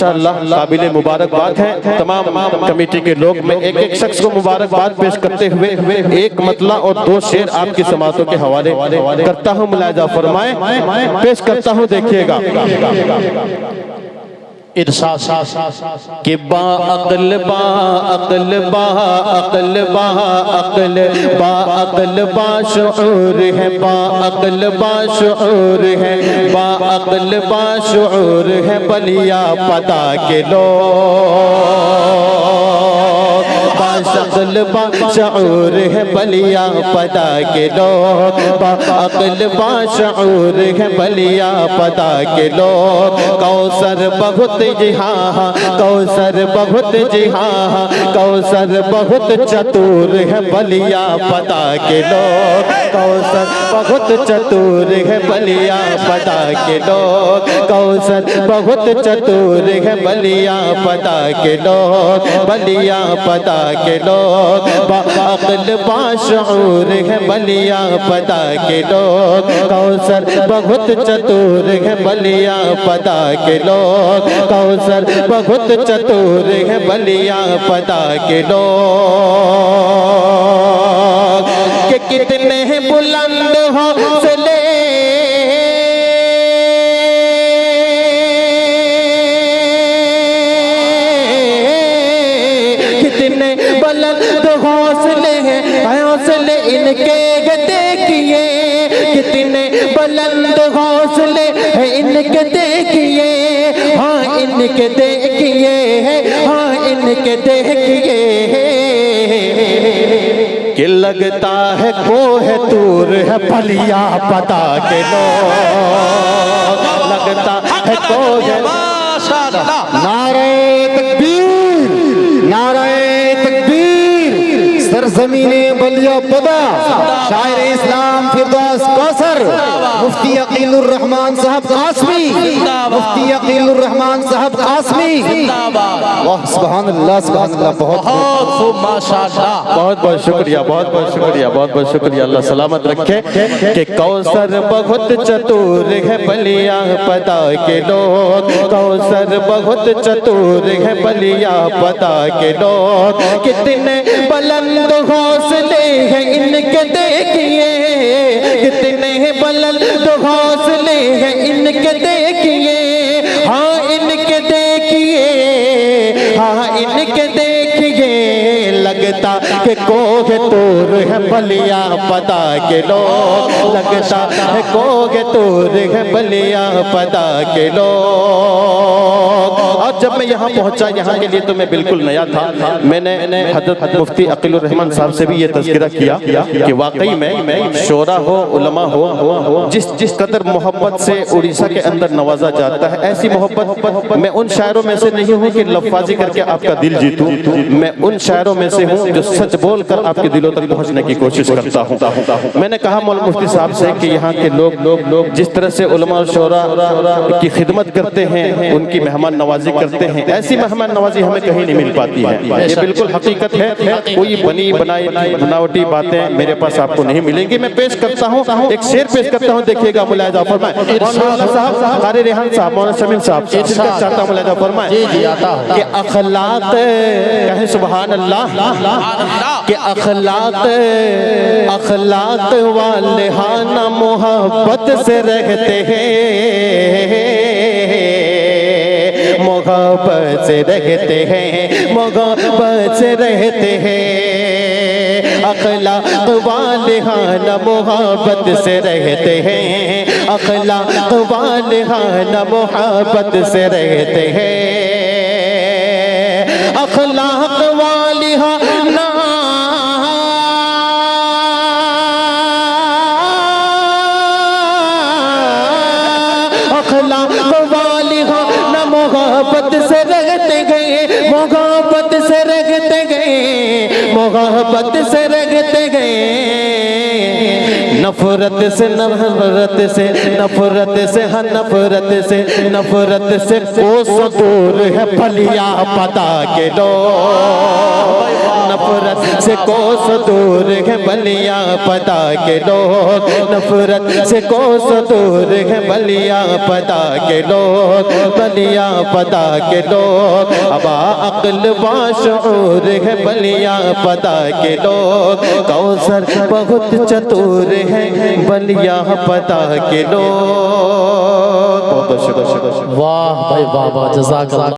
माशाअल्लाह काबिल मुबारकबाद है। तमाम कमेटी के लोग मैं एक एक शख्स को मुबारकबाद पेश करते हुए एक मतला और 2 शेर आपकी समातों के हवाले करता हूँ। मुलाहिजा फरमाए, पेश करता हूँ, देखिएगा। इरशाद कि बाअक़ल बाअक़ल बाअक़ल बाअक़ल बाअक़ल बाशऊर है, बाअक़ल बाशऊर है, बाअक़ल बाशऊर है, बलिया पता के लोग। बाशअक़ल बाशऊर है, बलिया पता के लोग। बाअक़ल बाशऊर है, बलिया पता के लोग। कौसर बहुत जी हाँ, कौसर बहुत जी हाँ, कौसर बहुत चतुर है, बलिया पता के लोग। कौसर बहुत चतुर है, बलिया पता के लोग। कौसर बहुत चतुर है, बलिया पता के लोग, बलिया पता के लोग। बाअक़ल बाशऊर है, बलिया पता के लोग। कौसर बहुत चतुर है, बलिया पता के लोग। कौसर बहुत चतुर है, बलिया पता के लोग। कि कितने बुलंद हौसले, कितने बुलंद हौसले हैं, हौसले इनके देखिए। कितने बुलंद हौसले हैं इनके देखिए, हाँ इनके देखिए, हाँ इनके देखिए। कि लगता है कोह तूर है, बलिया पता के लोग। लगता है कोह। नारे तकबीर, नारे तकबीर। सरजमीने बलिया पदा, शायर इस्लाम फिरदौस कौसर, मुफ्ती अकीलुर रहमान साहब कासमी, मुफ्ती अकीलुर रहमान साहब कासमी। वाह सुभान अल्लाह, सुभान अल्लाह। बहुत खूब माशाअल्लाह। बहुत बहुत शुक्रिया, बहुत बहुत शुक्रिया, बहुत बहुत शुक्रिया। अल्लाह सलामत रखे। कि कौसर बहुत चतुर है, बलिया पता के लोग। कौसर बहुत चतुर है, बलिया पता के लोग। कितने बुलंद हौसले हैं इनके देखिए। कितने बुलंद हौसले हैं इनके देखिए, हाँ इनके देखिए, हाँ इनके देखिए। लगता कि कोह तूर है, बलिया पता के लोग। लगता है कोह तूर है, बलिया पता के लोग। और जब मैं यहाँ पहुँचा, यहाँ के लिए तो मैं बिल्कुल नया था। मैंने हज़रत मुफ्ती अकीलुर रहमान साहब से भी ये तज़किरा किया कि वाकई में शोरा हो, उलमा हो, जिस जिस कदर मोहब्बत से उड़ीसा के अंदर नवाजा जाता है, ऐसी मोहब्बत मैं उन शायरों में से नहीं हूँ कि लफ्ज़ी करके आपका दिल जीतूं। मैं उन शायरों में से हूँ जो सच बोलकर आपके दिलों तक पहुँचने की कोशिश करता हूँ। मैंने कहा मौलाना मुफ्ती साहब से कि यहाँ के लोग जिस तरह से उलमा और शोरा की खिदमत करते हैं, उनकी मेहमान नवाजी करते हैं, ऐसी मेहमान नवाजी हमें कहीं नहीं मिल पाती है। ये बिल्कुल हकीकत है। कोई बनी बनाई बनावटी बातें मेरे पास आपको नहीं मिलेंगी। मैं पेश करता हूँ, एक शेर पेश करता हूँ, देखिएगा। मुलाहिजा फरमाए। मौलाना साहब, कारी रेहान साहब, मौलाना शमीम साहब, चाहता हूँ मुलाहिजा फरमाए कि अखलाक, कहें सुभान अल्लाह, कि अखलाक अखलाक वाले हाना मोहब्बत से रहते हैं, मोहब्बत से रहते हैं, मोहब्बत से रहते हैं। अखलाक वाले हाना मोहब्बत से रहते हैं, अखलाक वाले हाना मोहब्बत से रहते हैं। अखलाक वाले हाना, अखलाक वाले हाना मोहब्बत से रहते गए, मोहब्बत से रहते गए, मोहब्बत से रहते गए। नफरत से नफरत से नफरत से हाँ नफरत से कोस दूर है, बलिया पता के लोग। नफरत से कोस दूर है बलिया पता के लोग, नफरत से कोस दूर है बलिया पता के लोग, बलिया पता के लोग। अबा अक्ल बाशऊर है बलिया पता के लोग, कौसर बहुत चतुर है बलिया पता के लोग। बहुत शुक्रिया। वाह भाई वाह वाह, जज़ाकल्लाह।